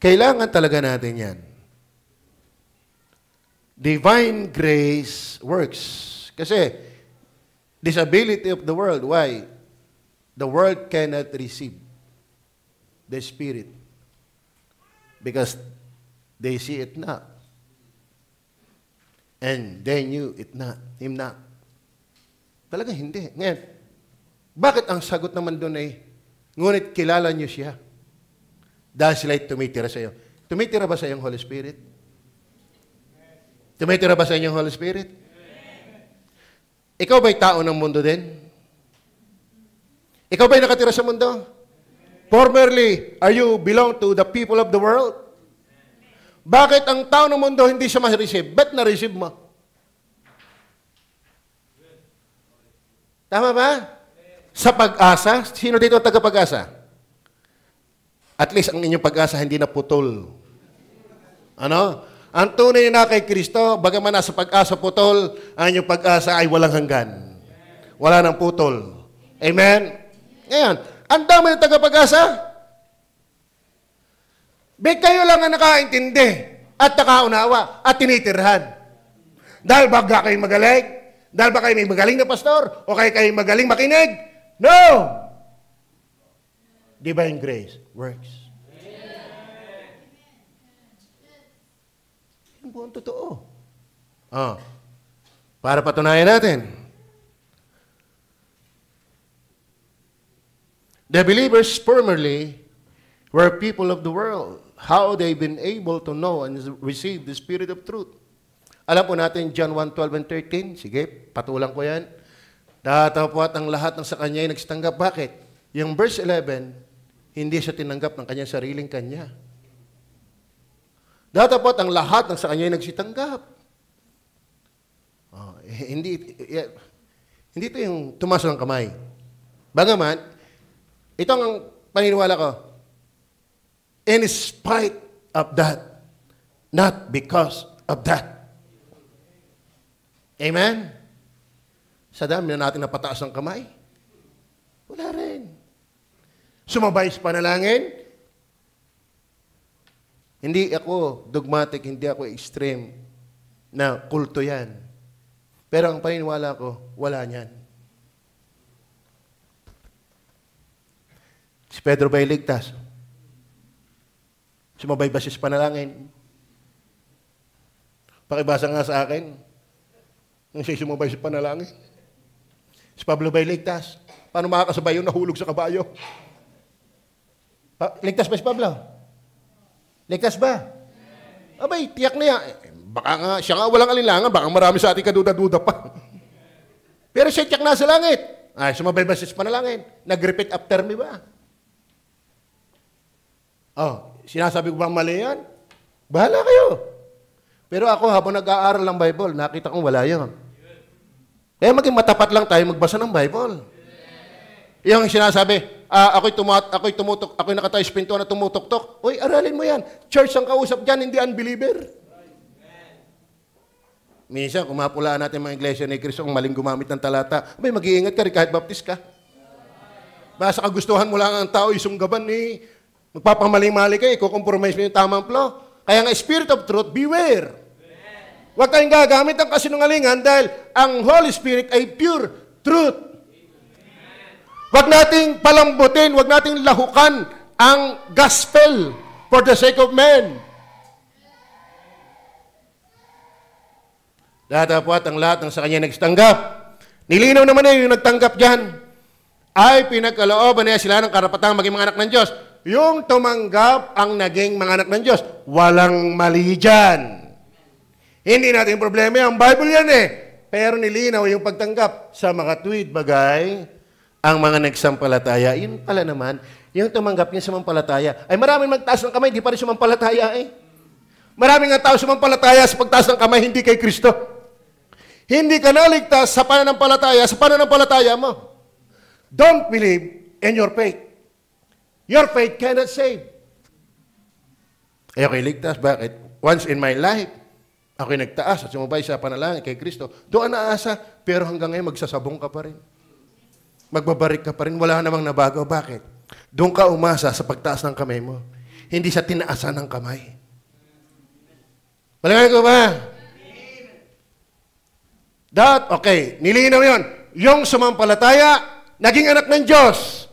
Kailangan talaga natin yan. Divine grace works. Kasi, disability of the world. Why? The world cannot receive the Spirit because they see it not. And they knew it not, Him not. Talaga hindi. Ngayon, bakit ang sagot naman doon ay, ngunit kilala niyo siya? Dahil sila'y tumitira sa iyo. Tumitira ba sa iyong Holy Spirit? Tumitira ba sa inyong Holy Spirit? Ikaw ba'y tao ng mundo din? Ikaw ba'y nakatira sa mundo? Formerly, are you belong to the people of the world? Bakit ang tao ng mundo hindi siya ma-receive? Ba't na-receive mo? Tama ba? Sa pag-asa, sino dito ang taga-pag-asa? At least ang inyong pag-asa hindi na putol. Ano? Ang tunay na kay Kristo, bagaman nasa pag-asa putol, ang inyong pag-asa ay walang hanggan. Wala nang putol. Amen? Ngayon, ang dami ng taga-pag-asa. Kayo lang ang nakaintindi at nakaunawa at tinitirhan. Dahil ba kayo magaling? Dahil ba kayo may magaling na pastor? O kayo magaling makinig? No! Divine grace works. Yan po ang totoo. Para patunayan natin. The believers formerly were people of the world. How they've been able to know and receive the Spirit of truth. Alam po natin, John 1:12 and 13. Sige, patulang ko yan. Datapwat ang lahat ng sa kanya ay nagsitanggap. Bakit? Yung verse 11, hindi siya tinanggap ng kanyang sariling kanya. Datapwat ang lahat ng sa kanya ay nagsitanggap. Hindi ito yung tumaas ng kamay. Bagaman, ito ang paniniwala ko. In spite of that, not because of that. Amen? Sa dami na natin napataas ng kamay, wala rin. Sumabay sa panalangin, hindi ako dogmatic, hindi ako extreme na kulto yan. Pero ang paniniwala ko, wala niyan. Si Pedro ba'y ligtas? Sumabay ba siya sa panalangin? Pakibasa nga sa akin. Nung siya sumabay sa panalangin. Si Pablo ba'y ligtas? Paano makakasabay yung nahulog sa kabayo? Ligtas ba si Pablo? Ligtas ba? Abay, tiyak na yan. Baka nga, siya nga walang alinlangan, baka marami sa ating kaduda-duda pa. Pero siya tiyak na sa langit. Ay, sumabay ba siya sa panalangin? Nag-repeat after me ba? Sinasabi ko bang mali yan? Bahala kayo. Pero ako, habang nag-aaral ng Bible, nakita kong wala yan. Kaya maging matapat lang tayo magbasa ng Bible. Yung sinasabi, ako'y tumutok, ako'y nakatayo sa pinto na tumutok-tok. Uy, aralin mo yan. Church ang kausap dyan, hindi unbeliever. Minsan, kung mapulaan natin mga iglesia ni Cristo, kung maling gumamit ng talata, mag-iingat ka rin kahit baptist ka. Basta kagustuhan mo lang ang tao, isunggaban ni magpapamaling-mali kayo, kukompromise mo yung tamang flow. Kaya nga, Spirit of Truth, beware. Huwag tayong gagamit ng kasinungalingan dahil ang Holy Spirit ay pure truth. Huwag nating palambutin, huwag nating lahukan ang gospel for the sake of men. Datapwat ang lahat ng sa kanya nagtanggap. Nilinaw naman na yung nagtanggap dyan ay pinagkalooban niya sila ng karapatang maging mga anak ng Diyos. Yung tumanggap ang naging mga anak ng Diyos. Walang mali dyan. Hindi natin problema yan. Ang Bible yan eh. Pero nilinaw yung pagtanggap sa mga tuwid bagay, ang mga nagsampalataya. Yun pala naman, yung tumanggap niya sa mampalataya. Ay maraming magtaas ng kamay, hindi pa rin sumampalataya eh. Maraming nga tao sumampalataya sa pagtaas ng kamay, hindi kay Kristo. Hindi ka naligtas sa pananampalataya mo. Don't believe in your faith. Your faith cannot save. Ako'y ligtas. Bakit? Once in my life, ako'y nagtaas at sumabay sa panalangin kay Kristo. Doon naasa, pero hanggang ngayon magsasabong ka pa rin. Magbabarik ka pa rin. Wala namang nabago. Bakit? Doon ka umasa sa pagtaas ng kamay mo. hindi sa tinaasan ng kamay. Palagay ko ba? Okay, nilinaw yon. Yung sumampalataya, naging anak ng Diyos.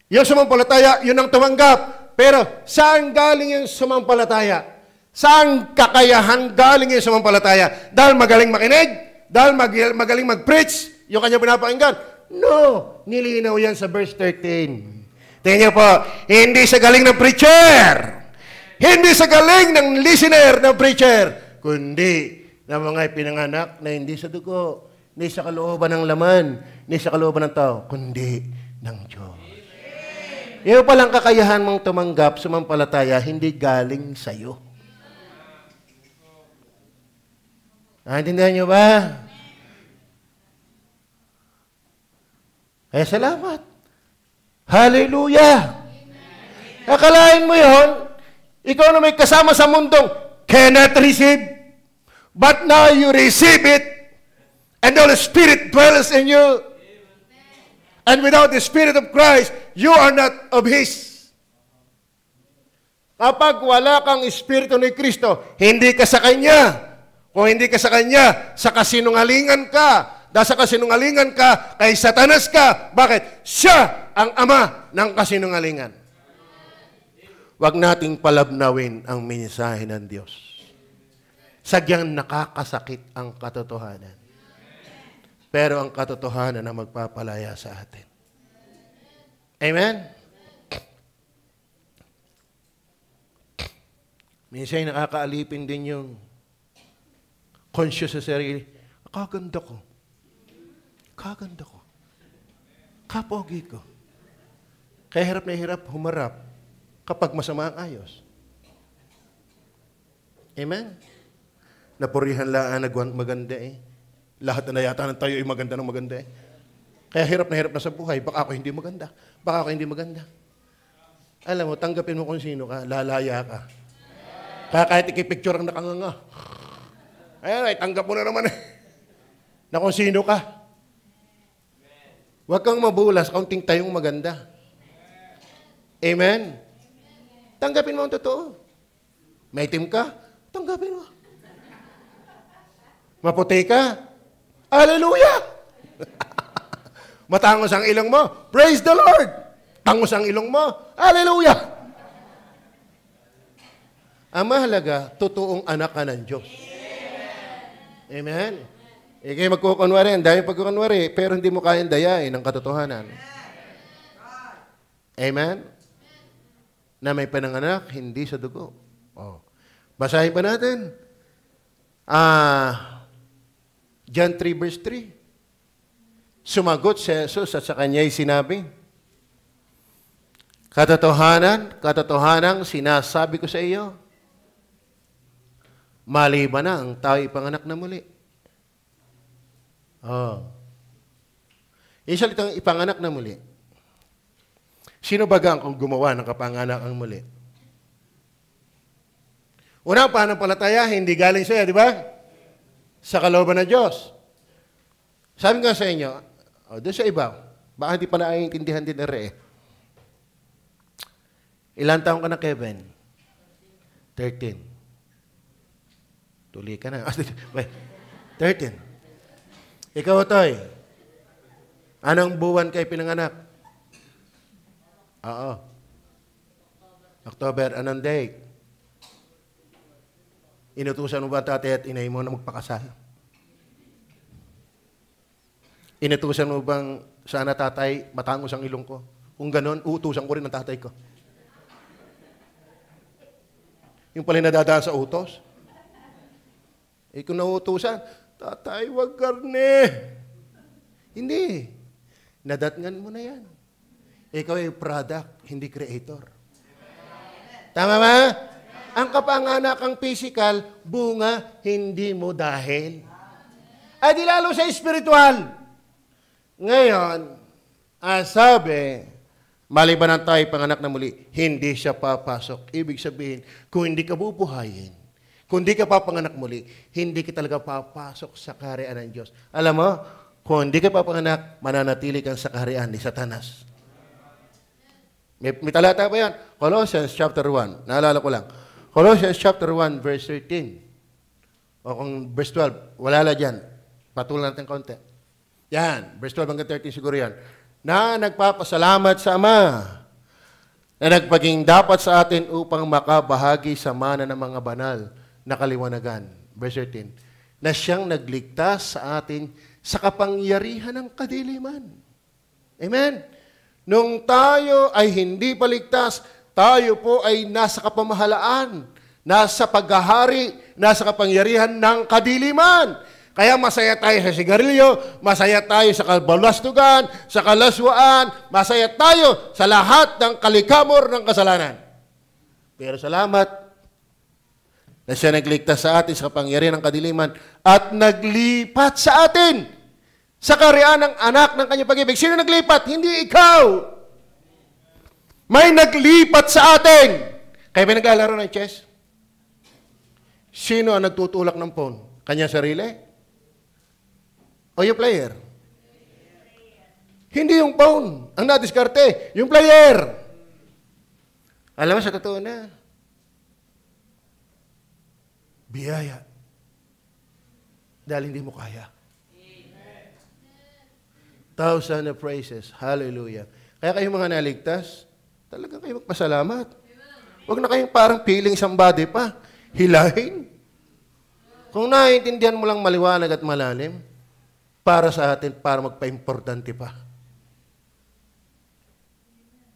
Yung sumampalataya, yun ang tumanggap. Pero saan galing yung sumampalataya? Saan kakayahan galing yung sumampalataya? Dahil magaling makinig? Dahil magaling mag-preach? Yung kanya pinapakinggan? No, nilinaw yan sa verse 13. Tingnan niyo po, hindi sa galing ng preacher, hindi sa galing ng listener ng preacher, kundi na mga pinanganak na hindi sa dugo, hindi sa kalooban ng laman, hindi sa kalooban ng tao, kundi ng Diyos. Yung palang kakayahan mong tumanggap, sumampalataya, hindi galing sa iyo. Naintindihan niyo ba? Kaya salamat. Hallelujah! Akalain mo yon, ikaw na may kasama sa mundong cannot receive, but now you receive it, and the Holy Spirit dwells in you. And without the Spirit of Christ, you are not of His. Kapag wala kang Espiritu ni Kristo, hindi ka sa Kanya. Kung hindi ka sa Kanya, sa kasinungalingan ka. Dahil sa kasinungalingan ka, kay Satanas ka. Bakit? Siya ang ama ng kasinungalingan. Huwag nating palabnawin ang mensahe ng Diyos. Sadyang nakakasakit ang katotohanan. Pero ang katotohanan na magpapalaya sa atin. Amen? Minsan nakakaalipin din yung conscious sa sarili. Kaganda ko. Kaganda ko. Kapogi ko. Kaya hirap na hirap humarap kapag masama ang ayos. Amen? Napurihan lang maganda eh. Lahat na yata ng tayo ay maganda ng maganda eh. Kaya hirap na sa buhay. Baka ako hindi maganda. Baka ako hindi maganda. Alam mo, tanggapin mo kung sino ka, lalaya ka. Kaya kahit ikipicture ang nakanganga. Ay, tanggap mo na naman eh. Na kung sino ka. Huwag kang mabulas, kaunting tayong maganda. Amen? Tanggapin mo ang totoo. May itim ka, tanggapin mo. Maputi ka, hallelujah! Matangos ang ilong mo, praise the Lord! Tangos ang ilong mo, hallelujah! Ang mahalaga, totoong anak ka ng Diyos. Amen? Ikay magkukunwari, ang dami pagkukunwari, pero hindi mo kayang dayain ang katotohanan. Amen? Na may pananganak, hindi sa dugo. Oh. Basahin pa natin. John 3 verse 3. Sumagot si Jesus at sa kanya'y sinabi, katotohanan, sinasabi ko sa iyo, maliban na ang tao'y ipanganak na muli. Oh. Yung salitang ipanganak na muli. Sino bagang kung gumawa ng kapanganak ang muli? Unang pananampalataya, hindi galing sa iyo, di ba? Sa kalooban ng Diyos. Sabi nga sa inyo, doon sa iba, baka hindi pa naiintindihan din na rin. Ilan taong ka na, Kevin? 13. Tuli ka na. 13. Ikaw, Toy. Anong buwan kayo pinanganak? Oo. October. Anong date? Inutusan mo ba tatay at inay mo na magpakasal? Inutusan mo bang sana tatay matangos ang ilong ko? Kung ganon, uutusan ko rin ang tatay ko. Yung pala nadadaan sa utos. Kung nauutusan, tatay, wag karne. Hindi. Nadatngan mo na yan. Ikaw ay product, hindi creator. Tama ba? Ang kapanganakang physical, bunga, hindi mo dahil. Ay di lalo sa spiritual. Ngayon, sabi, maliban ang tayo panganak na muli, hindi siya papasok. Ibig sabihin, kung hindi ka bubuhayin, kung hindi ka papanganak muli, hindi ka talaga papasok sa kaharian ng Diyos. Alam mo, kung hindi ka papanganak, mananatili kang sa kaharian ni Satanas. May talata pa yan. Colossians chapter 1. Naalala ko lang. Colossians chapter 1, verse 13. O kung verse 12, wala la dyan. Patulan natin konti. Yan, verse 12 hanggang 13 siguro yan. Na nagpapasalamat sa Ama na nagpaging dapat sa atin upang makabahagi sa mana ng mga banal na kaliwanagan. Verse 13. Na siyang nagligtas sa atin sa kapangyarihan ng kadiliman. Amen? Nung tayo ay hindi paligtas, tayo po ay nasa kapamahalaan, nasa paghahari, nasa kapangyarihan ng kadiliman. Kaya masaya tayo sa sigarilyo, masaya tayo sa kabalastugan, sa kalaswaan, masaya tayo sa lahat ng kalikamor ng kasalanan. Pero salamat na siya nagligtas sa atin sa kapangyarihan ng kadiliman at naglipat sa atin sa kaharian ng anak ng kanyang pag-ibig. Sino naglipat? Hindi ikaw. May naglipat sa atin. Kaya ba naglalaro ng chess? Sino ang nagtutulak ng phone? Kanya sarili? O yung player? Hindi yung phone ang nadiskarte. Yung player. Alam mo, sa totoo na, biyaya. Dahil hindi mo kaya. Thousand of praises. Hallelujah. Kaya kayong mga naligtas, talagang kayo magpasalamat. Huwag na kayong parang feeling somebody pa. Hilahin. Kung naiintindihan mo lang maliwanag at malalim, para sa atin, para magpa-importante pa.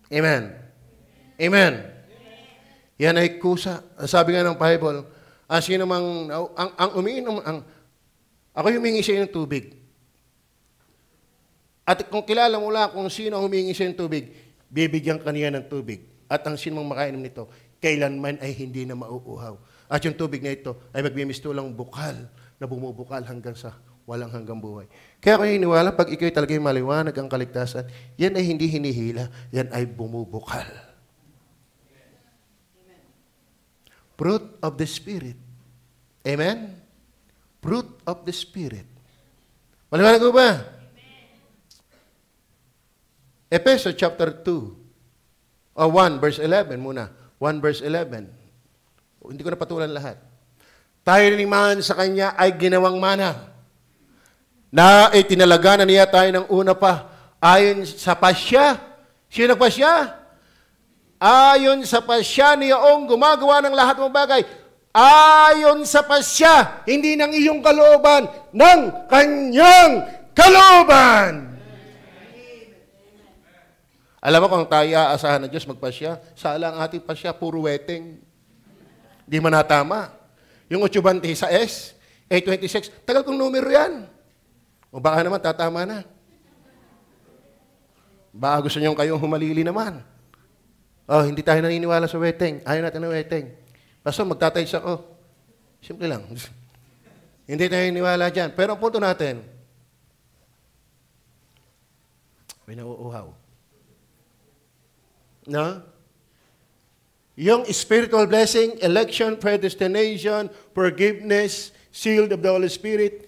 Amen. Amen. Yan ay kusa. Sabi nga ng Bible, sino mang, ang umiinom, ako yung humingi siya ng tubig. At kung kilala mo lang kung sino ang humingi siya ng tubig, bibigyan ka niya ng tubig. At ang sino mang makainom nito, kailanman ay hindi na mauuhaw. At yung tubig na ito ay magbimistulang bukal na bumubukal hanggang sa walang hanggang buhay. Kaya ako hiniwala, pag ikaw talaga yung maliwanag ang kaligtasan, yan ay hindi hinihila, yan ay bumubukal. Fruit of the Spirit. Amen? Fruit of the Spirit. Maliwanag ko ba? Ephesians chapter 2. O 1 verse 11 muna. 1 verse 11. Hindi ko na patulan lahat. Tayo rin man sa Kanya ay ginawang mana na itinalaga na niya tayo ng una pa ayon sa pasya. Sino nagpasya? Ayon sa pasya niyaong gumagawa ng lahat ng bagay. Ayon sa pasya, hindi ng iyong kalooban, ng Kanyang kalooban. Alam mo kung tayo aasahan ng Diyos magpasya, sala ang ating pasya, puro wedding. Di man natama. Yung 826, 826, tagal kong numero yan. O baka naman, tatama na. Baka gusto nyo kayong humalili naman. Oh, hindi tayo naniniwala sa wedding. Ayaw natin ng wedding. Pastor, magtatayos ako. Simple lang. Hindi tayo naniniwala dyan. Pero ang punto natin, may nauuhaw. No? Yung spiritual blessing, election, predestination, forgiveness, sealed of the Holy Spirit,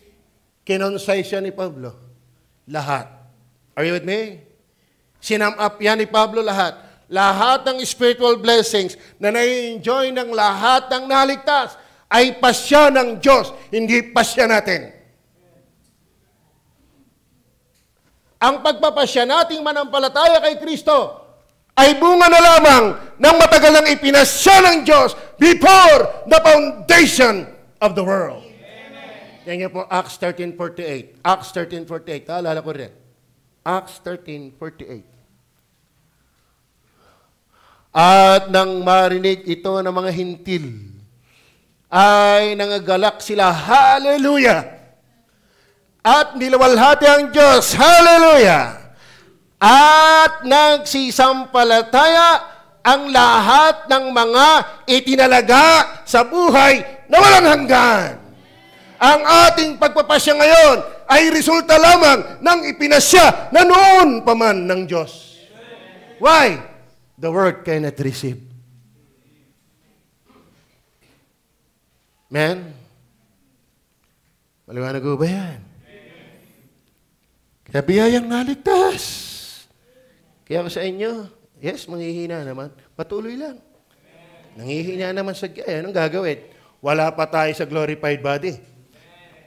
kinonsay siya ni Pablo. Lahat. Are you with me? Sinam up yan ni Pablo lahat. Lahat ng spiritual blessings na nai-enjoy ng lahat ng naligtas ay pasya ng Diyos, hindi pasya natin. Ang pagpapasya nating manampalataya kay Kristo ay bunga na lamang ng matagal nang ipinasya ng Diyos before the foundation of the world. Yan po, Acts 13:48. Acts 13:48. Alala ko rin. Acts 13:48. At nang marinig ito ng mga hintil, ay nangagalak sila, hallelujah! At nilawalhati ang Diyos, hallelujah! At nagsisampalataya ang lahat ng mga itinalaga sa buhay na walang hanggan. Ang ating pagpapasya ngayon ay resulta lamang ng ipinasya na noon pa man ng Diyos. Why? The world cannot receive. Man? Maliwanag ko ba yan? Kaya biyayang naligtas. Kaya ako sa inyo, Yes, manghihina naman. Patuloy lang. Nanghihina naman sa anong gagawin? Wala pa tayo sa glorified body.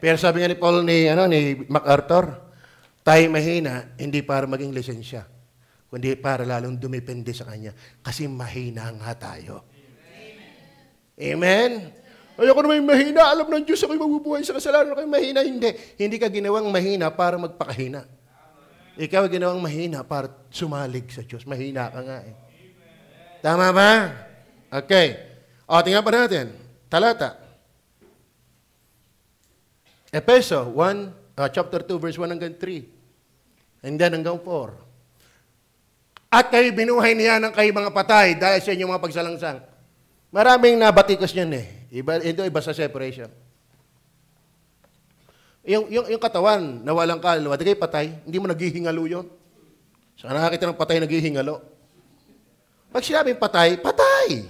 Pero sabi nga ni Paul ni MacArthur, tayo mahina, hindi para maging lisensya, kundi para lalong dumipende sa Kanya. Kasi mahina nga tayo. Amen? Ay, ako naman mahina. Alam ng Diyos, ako'y mabubuhay sa kasalanan. Ako'y mahina. Hindi. Hindi ka ginawang mahina para magpakahina. Ikaw ginawang mahina para sumalig sa Diyos. Mahina ka nga eh. Tama ba? Okay. O, tingnan pa natin. Talata. Efeso 1, chapter 2, verse 1 hanggang 3. And then hanggang 4. At kayo binuhay niya ng kayo mga patay dahil sa inyong mga pagsalangsang. Maraming nabatikos niyan eh. Iba sa separation. Yung katawan na walang kaluluwa, di kayo patay, hindi mo naghihingalo yun. Saka nakakita ng patay naghihingalo. Pag sinabing patay, patay.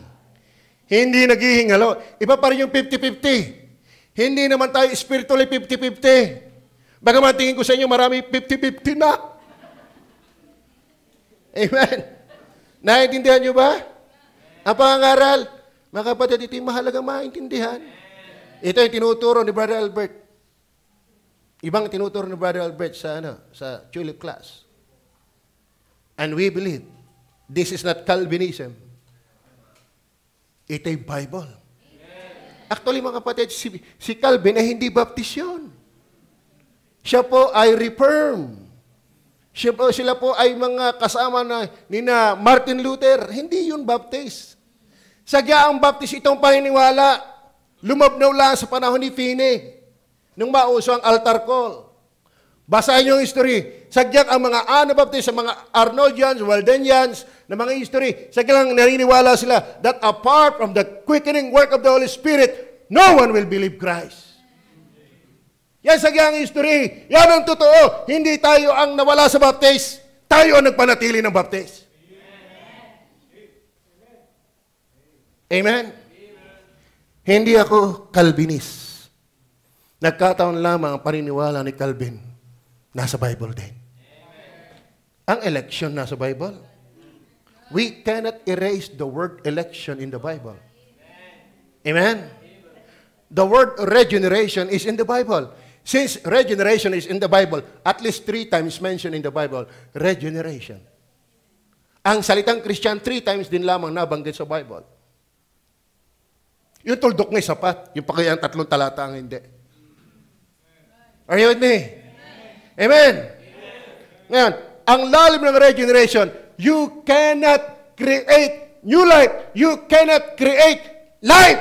Hindi naghihingalo. Iba pa rin yung 50-50. Hindi naman tayo spiritually 50-50. Bagaman tingin ko sa inyo, marami 50-50 na. Amen. Naiintindihan nyo ba? Ang pangangaral, mga kapatid, ito yung mahalagang maintindihan. Ito yung tinuturo ni Brother Albert. Ibang tinuturo ni Brother Albert sa tulip class. And we believe, this is not Calvinism. Ito yung Bible. Actually, mga kapatid, si Calvin ay hindi baptist yun. Siya po ay reform. Sila po ay mga kasama ni Martin Luther. Hindi yun baptist. Sadya ang baptist itong paniniwala. Lumabnaw lang sa panahon ni Finney. Nung mauso ang altar call. Basahin yung history. Sadya ang mga Anabaptist, mga Arnoldians, Waldenians, na mga history. Sadya lang naniniwala sila that apart from the quickening work of the Holy Spirit, no one will believe Christ. Yan sa giyang history. Yan ang totoo. Hindi tayo ang nawala sa baptist. Tayo ang nagpanatili ng baptist. Amen? Hindi ako Calvinist. Nagkataon lamang ang paniniwala ni Calvin. Nasa Bible din. Ang election nasa Bible. We cannot erase the word election in the Bible. Amen? The word regeneration is in the Bible. Since regeneration is in the Bible, at least 3 times mentioned in the Bible, regeneration. Ang salitang Christian 3 times din lamang nabanggit sa Bible. Yung tuldok ngay sapat, yung pakayang 3 talata ang hindi. Are you with me? Amen? Ngayon, ang lalim ng regeneration, you cannot create new life. You cannot create life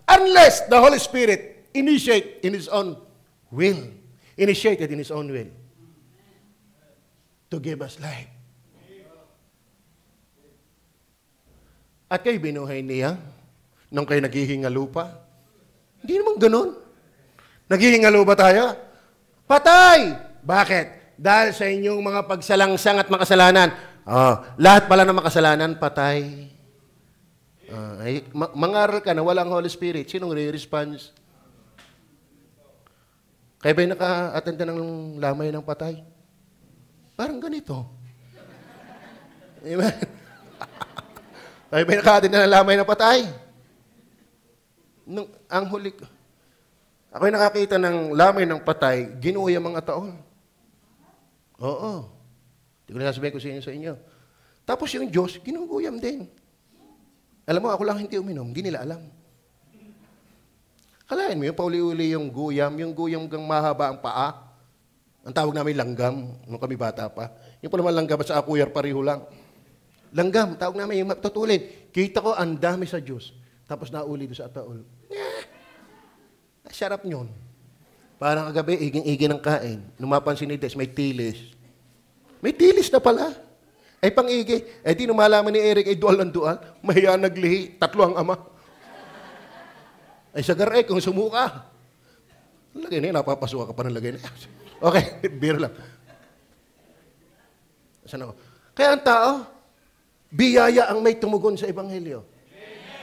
unless the Holy Spirit initiate in His own will. Initiated in His own will. To give us life. At kayo binuhay niya nung kayo naghihingalo pa? Hindi naman ganun. Naghihingalo ba tayo? Patay! Bakit? Dahil sa inyong mga pagsalangsang at makasalanan. Lahat pala ng makasalanan, patay. Mangaral ka na walang Holy Spirit. Sinong re-response? Kaya ba'y naka-attend ng lamay ng patay? Parang ganito. Amen? Kaya ba'y naka-attend ng lamay ng patay? Ang huli ko, ako'y nakakita ng lamay ng patay, ginuya mga taon. Oo. Hindi ko nasasabihin ko sa inyo. Tapos yung Diyos, ginuguyam din. Alam mo, ako lang hindi uminom. Hindi nila alam. Kalahin mo, yung pauli-uli yung guyam kang mahaba ang paa. Ang tawag namin langgam, nung kami bata pa. Yung pa naman langgam sa akuyar, pareho lang. Langgam, tawag namin yung matutulin. Kita ko, ang dami sa Diyos. Tapos nauli doon sa ataol. Sarap nyon. Parang kagabi, iging-iging ng kain. Numapansin ni Des, may tilis. May tilis na pala. Ay pang-igi. Ay di numalaman ni Eric, ay dual ng dual. Mahiya naglihi. 3 ang ama. Ay sagar kung sumuka. Lagay na yun, napapasuka ka pa ng lagay na. Okay, beer lang. Saan ako? Kaya ang tao, biyaya ang may tumugon sa Ebanghelyo.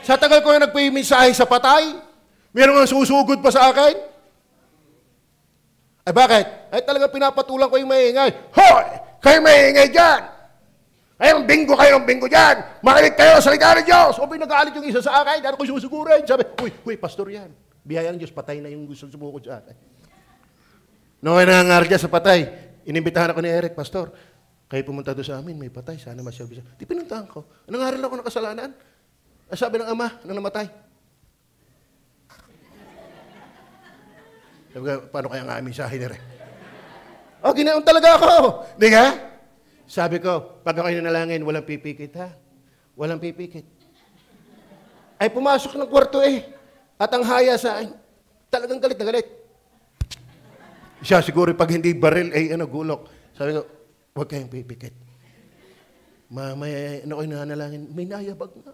Sa tagal ko na nagpimisahe sa patay, meron nga susugod pa sa akin. Ay bakit? Ay talaga pinapatulang ko yung maingay. Hoy! Kayo maingay dyan! Ayun, bingo kayo ng bingo dyan. Makinig kayo sa salita ng Diyos. O, nagalit yung isa sa akin. Ano ko susugurin? Sabi, uy, pastor yan. Biyaya ng Diyos, patay na yung gusto sumukod sa akin. Nung nangangar dyan sa patay, inimbitahan ako ni Eric, pastor, kayo pumunta doon sa amin, may patay, sana masyalbi siya. Di pinuntahan ko. Nangaral ako ng kasalanan. Sabi ng ama na namatay. Sabi ko, paano kaya nga aming sahin rin? Ginaon talaga ako. Di ka? Sabi ko, pag ako'y nanalangin, walang pipikit ha? Walang pipikit. Ay pumasok ng kwarto At ang haya sa akin, talagang galit na galit. Siya siguro pag hindi baril, gulok. Sabi ko, huwag kayong pipikit. Mamaya, ako'y nanalangin, may nayabag na.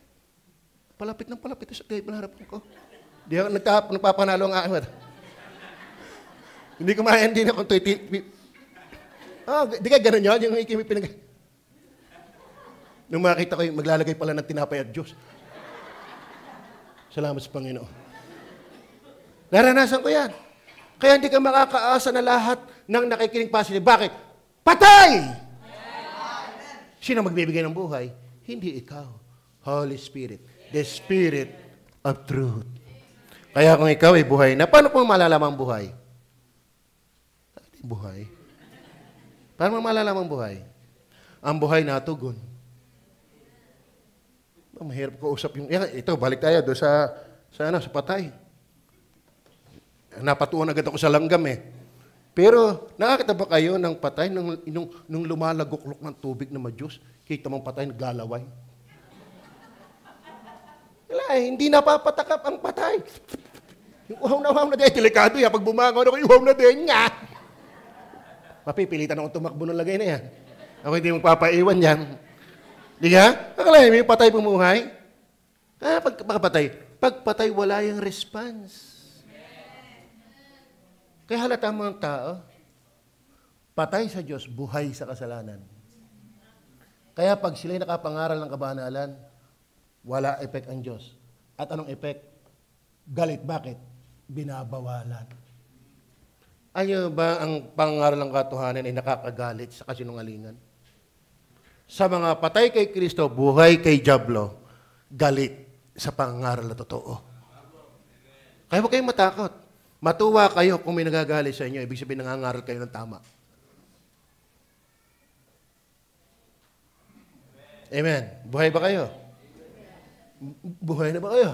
Palapit ng palapit sa table na harapan ko. Di ako nagpapanalo ang aking mata. Hindi ko maintindihan kung di ka gano'n yun, yung ikimi pinag... Nung makita ko yung maglalagay pala ng tinapay at Diyos. Salamat sa Panginoon. Naranasan ko yan. Kaya hindi ka makakaasa na lahat ng nakikinig positive. Bakit? Patay! Sino magbibigay ng buhay? Hindi ikaw. Holy Spirit. The Spirit of Truth. Kaya kung ikaw ay buhay na, paano kung malalaman buhay? Buhay. Paano malalaman buhay? Ang buhay natugon. Mahirap ko usap yung... Ito, balik tayo doon sa patay. Napatuon agad ako sa langgam Pero, nakakita ba kayo ng patay nung lumalagok-lok ng tubig na madyos? Kita mong patay, naglalaway. Wala hindi napapatakap ang patay. Yung uhaw na din, delikado yan. Pag bumangaw ako, uhaw na din nga. Mapipilitan akong tumakbo ng lagay na yan. Ako hindi magpapaiwan yan. Di ka? Akalain mo yung patay pumuhay? Pagpatay, wala yung response. Kaya halata mo ang tao, patay sa Diyos, buhay sa kasalanan. Kaya pag sila'y nakapangaral ng kabanalan, wala effect ang Diyos. At anong effect? Galit. Bakit? Binabawalan. Ano ba ang pangaral ng katotohanan ay nakakagalit sa kasinungalingan? Sa mga patay kay Kristo, buhay kay Diablo, galit sa pangaral na totoo. Kaya huwag kayong matakot. Matuwa kayo kung may nagagalit sa inyo. Ibig sabihin, nangangaral kayo ng tama. Amen. Buhay ba kayo? Buhay na ba kayo?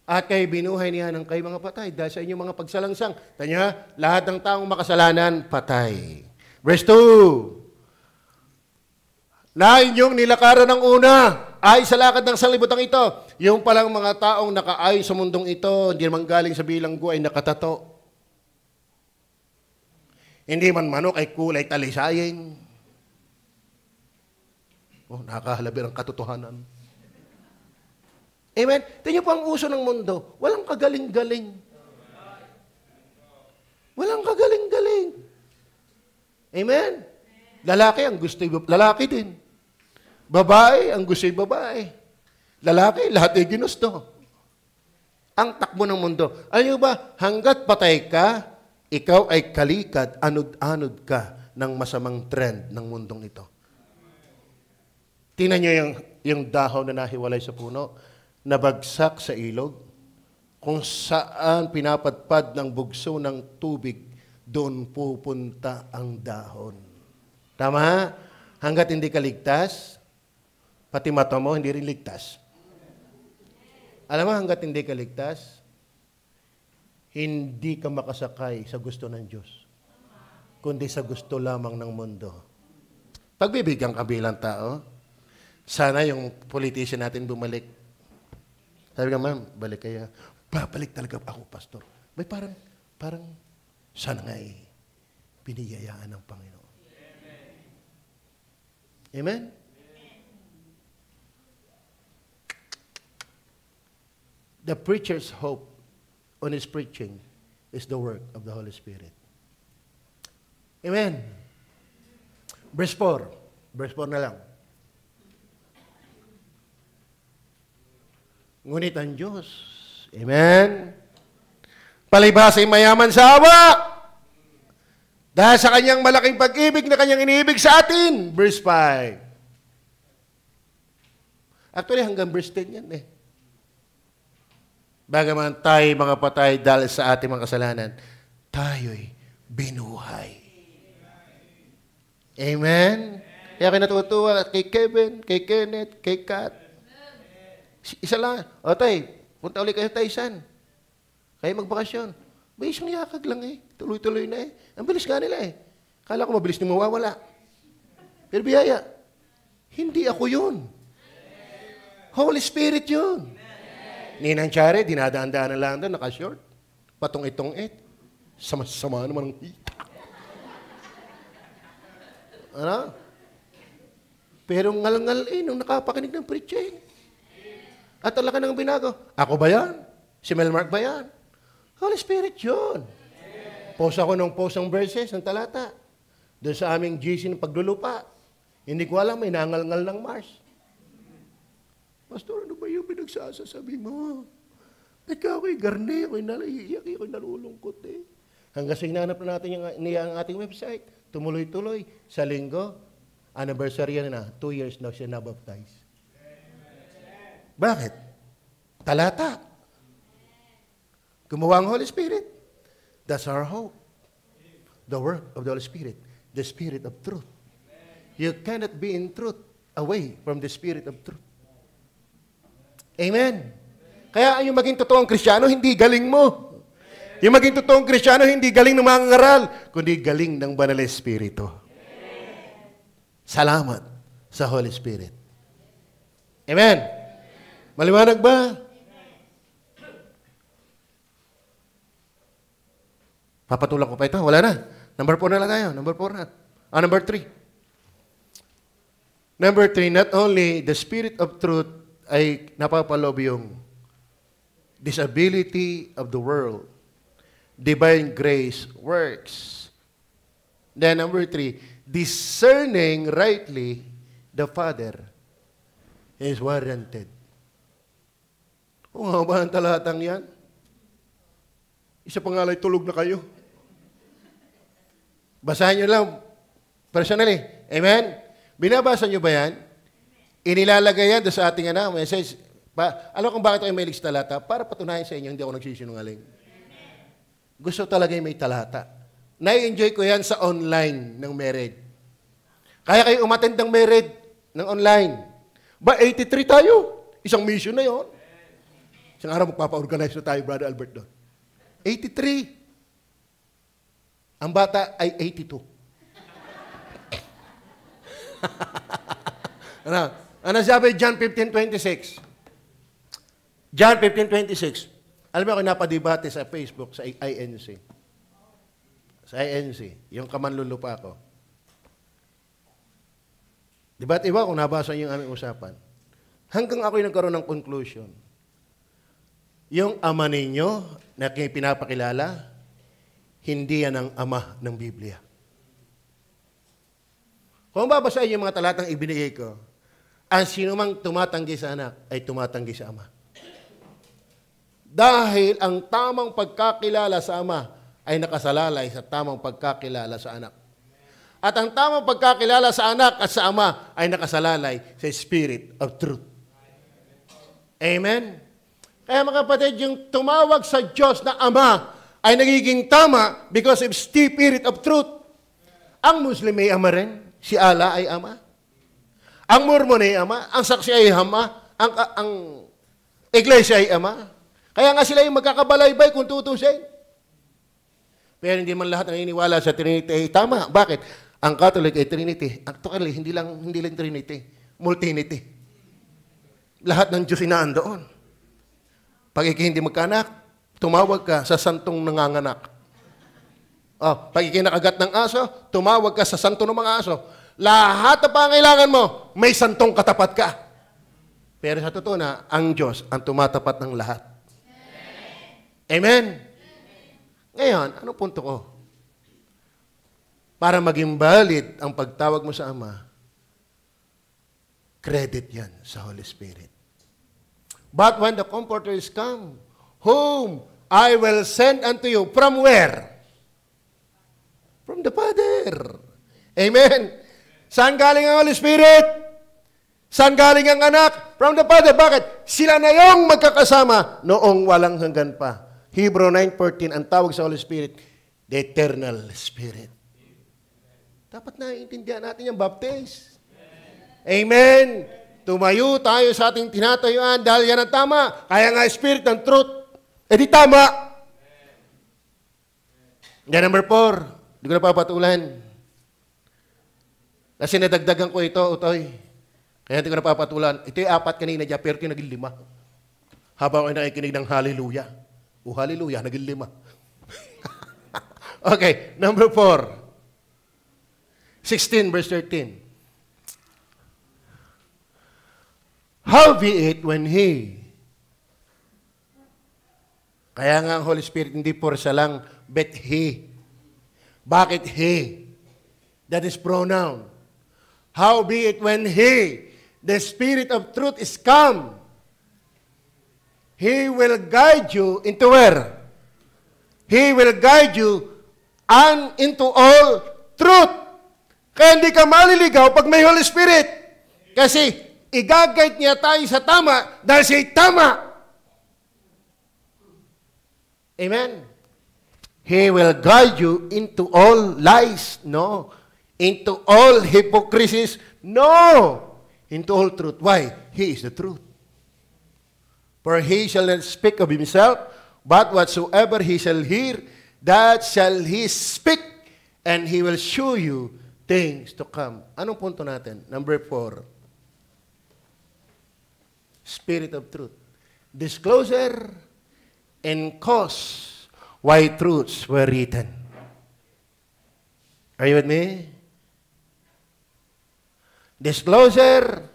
At kayo binuhay niya ng kayo mga patay dahil sa inyong mga pagsalangsang. Tanya, lahat ng taong makasalanan, patay. Verse 2. Na inyong nilakaran ng una ay sa lakad ng sanlibutan ito. Yung palang mga taong nakaay sa mundong ito, hindi naman galing sa bilanggo ay nakatato. Hindi man manok ay kulay talisayin. Nakakahalabir ang katotohanan. Amen? Tingnan po ang uso ng mundo. Walang kagaling-galing. Walang kagaling-galing. Amen? Lalaki ang gusto lalaki din. Babae ang gusto babae. Lalaki, lahat ay ginusto. Ang takbo ng mundo. Alam ba, hanggat patay ka, ikaw ay kalikad, anod-anod ka ng masamang trend ng mundong ito. Tingnan nyo yung dahon na nahiwalay sa puno. Nabagsak sa ilog, kung saan pinapadpad ng bugso ng tubig, doon pupunta ang dahon. Tama? Hanggat hindi ka ligtas, pati mata mo hindi rin ligtas. Alam mo, hanggat hindi ka ligtas, hindi ka makasakay sa gusto ng Diyos, kundi sa gusto lamang ng mundo. Pagbibigyan ka bilang tao, sana yung politician natin bumalik. Sabi ka, ma'am, balik kaya. Babalik talaga ako, pastor. May parang, sana nga piniyayaan ng Panginoon. Amen? The preacher's hope on his preaching is the work of the Holy Spirit. Amen? Verse 4. Verse 4 na lang. Ngunit ang Diyos, amen, palibhas ay mayaman sa awa, dahil sa kanyang malaking pag-ibig na kanyang iniibig sa atin. Verse 5. Actually, hanggang verse 10 yan eh. Bagaman tayo mga patay dahil sa ating mga kasalanan, tayo'y binuhay. Amen? Kaya kayo natutuwa kay Kevin, kay Kenneth, kay Kat. Isa lang. O tay, punta ulit kayo sa Taisan. Kayo magbakasyon. May isang yakag lang eh. Tuloy-tuloy na eh. Ang bilis nga nila eh. Kala ko mabilis nung mawawala. Pero biyaya, hindi ako yun. Holy Spirit yun. Ninang Chare, dinadaan-daan lang doon, naka-short. Patong-itong-it. Sama-sama naman ang hita. Ano? Pero ngal-ngal eh, nung nakapakinig ng preaching. At talaga nang binago. Ako ba yan? Si Melmark ba yan? Holy Spirit yun. Post ako ng post ng verses, ng talata. Doon sa aming GC ng paglulupa. Hindi ko alam, may nangal-ngal ng Mars. Pastor, ano ba yung pinagsasasabi mo? Ikaw ako'y garne, ako'y nalaiiyak, ako'y nalulungkot eh. Hanggang sa hinanap na natin yung ating website, tumuloy-tuloy, sa linggo, anniversary na, 2 years na siya nabaptize. Bakit? Talata. Gumawa ang Holy Spirit. That's our hope. The work of the Holy Spirit. The Spirit of truth. You cannot be in truth away from the Spirit of truth. Amen. Kaya yung maging totoong Kristiyano, hindi galing mo. Yung maging totoong Kristiyano, hindi galing ng mga ngaral, kundi galing ng Banal na Espiritu. Salamat sa Holy Spirit. Amen. Maliwanag ba? Papatulang ko pa ito. Wala na. Number 4 na lang tayo. Number 4 na. Number 3. Number 3, not only the Spirit of truth ay napapalob yung disability of the world. Divine grace works. Then number 3, discerning rightly the Father is warranted. Kung haba ang talatang yan, isa pa nga lang tulog na kayo. Basahin nyo lang personally. Amen? Binabasa nyo ba yan? Inilalagay yan sa ating message. Alam kung bakit ako may sa talata? Para patunayan sa inyo, hindi ako nagsisinungaling. Gusto talaga yung may talata. Nai-enjoy ko yan sa online ng Mered. Kaya kayo umattend ng Mered ng online. 83 tayo. Isang mission na yon. Isang araw magpapa-organize na tayo, Brother Albert doon. 83. Ang bata ay 82. Ano sabi John 15:26? John 15:26. Alam mo ako napadibate sa Facebook, sa INC. Sa INC, yung kamanlulupa ko. Debate iba kung nabasa yung aming usapan. Hanggang ako'y nagkaroon ng conclusion. Yung ama ninyo na pinapakilala, hindi yan ang ama ng Biblia. Kung babasahin yung mga talatang ibinigay ko, ang sinumang tumatanggi sa anak ay tumatanggi sa ama. Dahil ang tamang pagkakilala sa ama ay nakasalalay sa tamang pagkakilala sa anak. At ang tamang pagkakilala sa anak at sa ama ay nakasalalay sa Spirit of Truth. Amen? Kaya mga kapatid, yung tumawag sa Diyos na Ama ay nagiging tama because of Spirit of Truth. Ang Muslim ay ama rin. Si Allah ay ama. Ang Mormon ay ama. Ang Saksi ay ama. Ang Iglesia ay ama. Kaya nga sila yung magkakabalaybay kung tutusin. Pero hindi man lahat naniniwala sa Trinity ay tama. Bakit? Ang Catholic ay Trinity. Actually, hindi lang Trinity. Multinity. Lahat ng Diyos inaan doon. Pag hindi magkanak, tumawag ka sa santong nanganganak. Pag ikinakagat ng aso, tumawag ka sa santo ng mga aso. Lahat na pangailangan mo, may santong katapat ka. Pero sa totoo na, ang Diyos ang tumatapat ng lahat. Amen? Ngayon, anong punto ko? Para maging valid ang pagtawag mo sa Ama, credit yan sa Holy Spirit. But when the Comforter is come, whom I will send unto you, from where? From the Father. Amen. Saan galing ang Holy Spirit? Saan galing ang anak? From the Father. Bakit? Sila na yung magkakasama noong walang hanggan pa. Hebrew 9:14, ang tawag sa Holy Spirit, the Eternal Spirit. Dapat naiintindihan natin yung baptize. Amen. Tumayo tayo sa ating tinatayuan dahil yan ang tama. Kaya nga Spirit ng truth. Eh di tama. Yan number 4. Hindi ko na papatulan. Kasi nadagdagan ko ito, Utoy. Kaya hindi ko na papatulan. Ito yung 4 kanina dyan, pero ito naging 5. Habang ako nakikinig ng hallelujah. Hallelujah, naging 5. Okay, number 4. 16 verse 13. Howbeit when He, kaya nga ang Holy Spirit hindi por siya lang, but He. Bakit He? That is pronoun. Howbeit when He, the Spirit of truth is come, He will guide you into where? He will guide you into all truth. Kaya hindi ka maliligaw pag may Holy Spirit. Kasi i-guide niya tayo sa tama dahil siya'y tama. Amen. He will guide you into all lies. No. Into all hypocrisies. No. Into all truth. Why? He is the truth. For He shall not speak of Himself, but whatsoever He shall hear, that shall He speak, and He will show you things to come. Anong punto natin? Number 4. Spirit of truth. Disclosure and cause why truths were written. Are you with me? Disclosure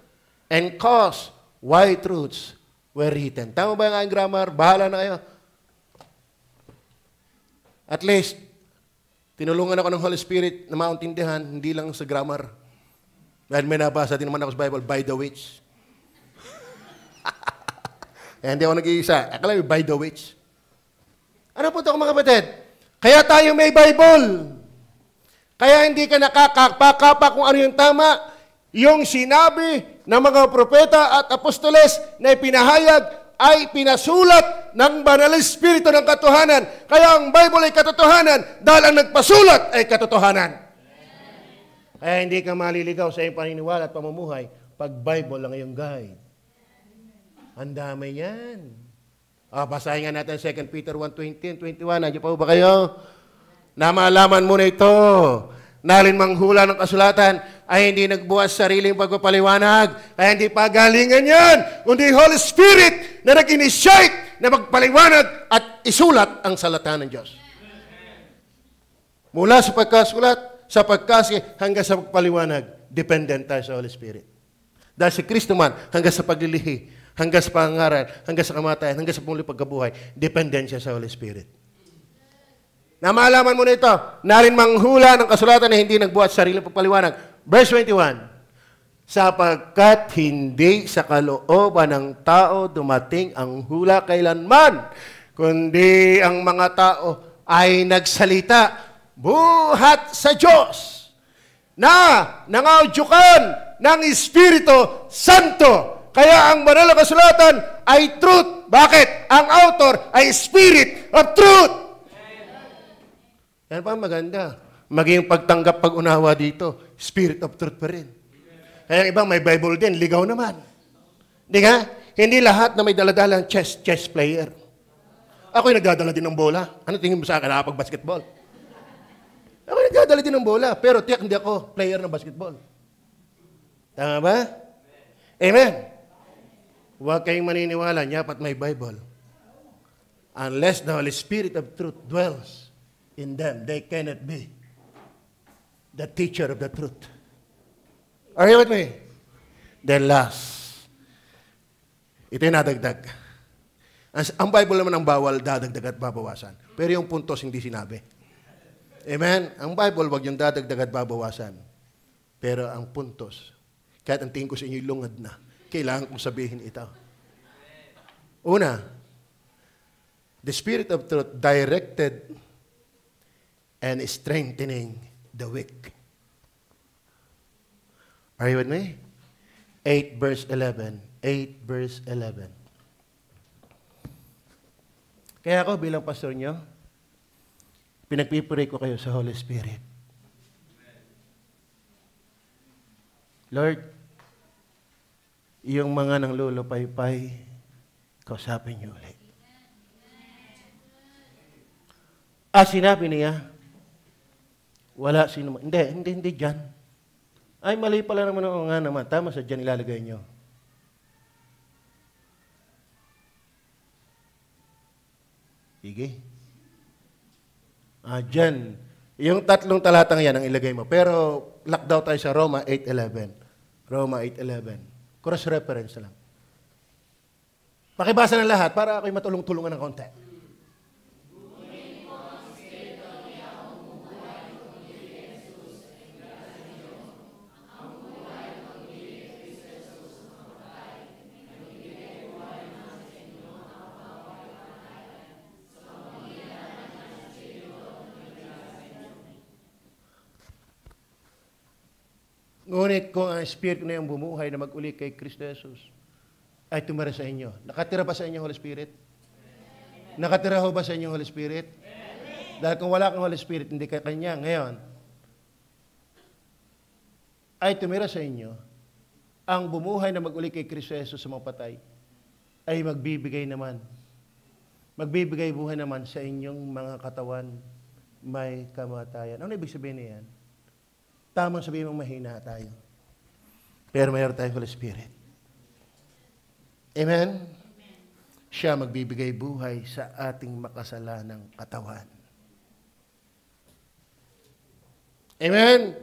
and cause why truths were written. Tama ba yung aking grammar? Bahala na kayo. At least, tinulungan ako ng Holy Spirit na maintindihan, hindi lang sa grammar. Dahil may nabasa din naman ako sa Bible, by the which. Eh, hindi ako nag-iisa. Akala yung by the which. Ano po ito mga kapatid? Kaya tayo may Bible. Kaya hindi ka nakakapakapa kung ano yung tama. Yung sinabi ng mga propeta at apostoles na ipinahayag ay pinasulat ng Banal Espiritu ng katotohanan. Kaya ang Bible ay katotohanan dahil ang nagpasulat ay katotohanan. Kaya hindi ka maliligaw sa iyong paniniwala at pamumuhay pag Bible ang iyong guide. Ang dami yan. Basahin nga natin 2 Peter 1:20 and 21. Nandiyo pa ba kayo? Na malaman mo na ito. Nalinmang hula ng kasulatan ay hindi nagbukas sariling pagpapaliwanag. Kaya hindi pagalingan yan. Kundi Holy Spirit na nag-initiate na magpaliwanag at isulat ang salita ng Diyos. Mula sa pagkasulat, sa pagkasi, hanggang sa pagpaliwanag, dependent tayo sa Holy Spirit. Dahil si Kristo man, hanggang sa paglilihi, hanggang sa pangangaral, hanggang sa kamatayan, hanggang sa muli pagkabuhay, dependent siya sa Holy Spirit. Na malaman mo na ito, nalinmang hula ng kasulatan na hindi nagbuhat sa sariling pagpaliwanag. Verse 21, sapagkat hindi sa kalooban ng tao dumating ang hula kailanman, kundi ang mga tao ay nagsalita buhat sa Diyos na nangaudyukan ng Espiritu Santo. Kaya ang banal na kasulatan ay truth. Bakit? Ang author ay Spirit of Truth. Yan pa maganda. Maging pagtanggap, pag-unawa dito, Spirit of Truth pa rin. Kaya ibang may Bible din, ligaw naman. Hindi nga? Hindi lahat na may daladalang chess player. Ako'y nagdadala din ng bola. Ano tingin mo sa akin? Nakapag-basketball. Ako'y nagdadala din ng bola. Pero tiyak hindi ako player ng basketball. Tama ba? Amen. Huwag kayong maniniwala, dapat may Bible. Unless the Holy Spirit of truth dwells in them, they cannot be the teacher of the truth. Are you with me? Then last, ito yung nadagdag. Ang Bible naman ang bawal, dadagdag at babawasan. Pero yung puntos hindi sinabi. Amen? Ang Bible, wag yung dadagdag at babawasan. Pero ang puntos, kahit ang tingin ko sa inyo lungad na, kailangan kong sabihin ito. Una, the Spirit of Truth directed and strengthening the weak. Are you with me? 8 verse 11. 8 verse 11. Kaya ako bilang pastor nyo, pinagpipray ko kayo sa Holy Spirit. Lord, yung mga nang lulupaypay, kausapin niyo ulit. Sinabi niya, wala sino, hindi dyan. Ay, mali pala naman ako nga naman. Tama sa dyan ilalagay niyo. Sige. Dyan. Yung tatlong talatang yan ang ilagay mo. Pero, lock daw tayo sa Roma 8:11. Roma 8:11. Cross-reference lang. Pakibasa ng lahat para ako'y matulong-tulungan ng konti. Ngunit kung ang Espiritu na yung bumuhay na mag-uli kay Kristo Jesus ay tumira sa inyo. Nakatira ba sa inyo Holy Spirit? Nakatira ho ba sa inyo Holy Spirit? Dahil kung wala kang Holy Spirit, hindi ka Kanya. Ngayon, ay tumira sa inyo, ang bumuhay na mag-uli kay Kristo Jesus sa mga patay ay magbibigay naman. Magbibigay buhay naman sa inyong mga katawan may kamatayan. Ano ibig sabihin niyan? Tamang sabihin mong mahina tayo. Pero mayroon tayong Holy Spirit. Amen? Siya magbibigay buhay sa ating makasalanang katawan. Amen?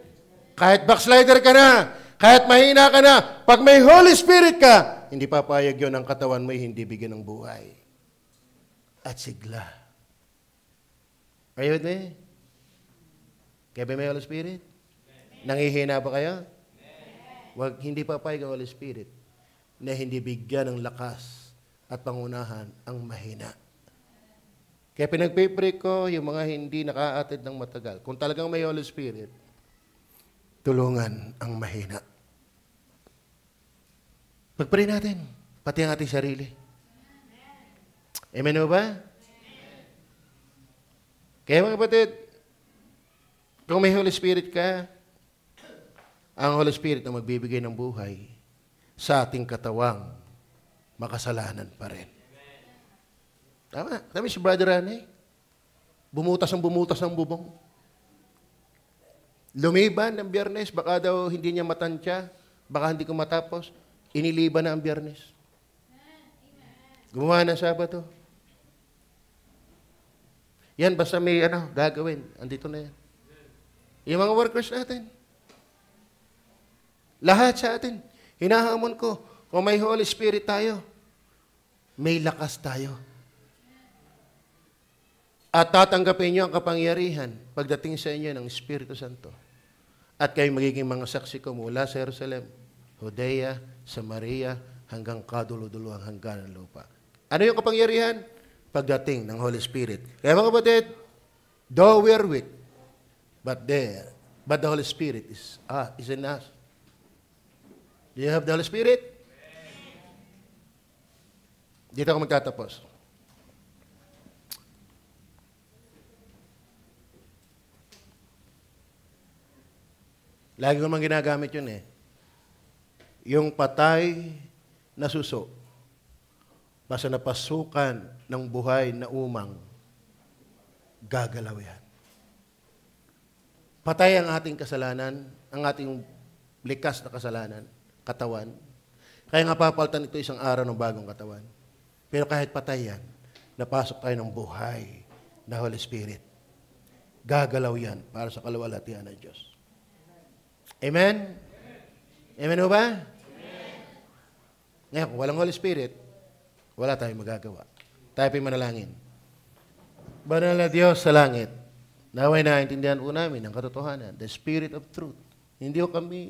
Kahit backslider ka na, kahit mahina ka na, pag may Holy Spirit ka, hindi papayag yun ang katawan mo hindi bigyan ng buhay. At sigla. Are you with me? Kaya ba may Holy Spirit? Nangihina ba kayo? Wag, hindi papayag ang Holy Spirit na hindi bigyan ng lakas at pangunahan ang mahina. Kaya pinagpipray ko yung mga hindi nakaatid ng matagal. Kung talagang may Holy Spirit, tulungan ang mahina. Pagpray natin, pati ang ating sarili. Amen o ba? Kaya mga kapatid, kung may Holy Spirit ka, ang Holy Spirit na magbibigay ng buhay sa ating katawang makasalanan pa rin. Tama. Tama si Brother Rane. Bumutas ng bubong. Lumiban ng Biyernes, baka daw hindi niya matansya, baka hindi ko matapos, iniliban na ang Biyernes. Gumawa ng Sabado. Yan, basta may gagawin. Andito na yan. Yung mga workers natin. Lahat sa atin. Hinahamon ko, kung may Holy Spirit tayo, may lakas tayo. At tatanggapin niyo ang kapangyarihan pagdating sa inyo ng Espiritu Santo. At kayo magiging mga saksi ko mula sa Jerusalem, Judea, Samaria, hanggang kaduluduluhang hanggan ng lupa. Ano yung kapangyarihan? Pagdating ng Holy Spirit. Kaya mga kapatid, though we are weak, but the Holy Spirit is in us. Do you have the Holy Spirit? Dito ako magtatapos. Lagi ko naman ginagamit yun eh. Yung patay na suso, basta napasukan ng buhay na umang, gagalaw yan. Patay ang ating kasalanan, ang ating likas na kasalanan, katawan. Kaya nga papalitan ito isang araw ng bagong katawan. Pero kahit patay yan, napasok tayo ng buhay na Holy Spirit. Gagalaw yan para sa kaluwalhatian ng Diyos. Amen? Amen o ba? Amen. Ngayon, kung walang Holy Spirit, wala tayong magagawa. Tayo po'y manalangin. Banal na Diyos sa langit, naway naintindihan po namin ang katotohanan, the Spirit of Truth. Hindi ko kami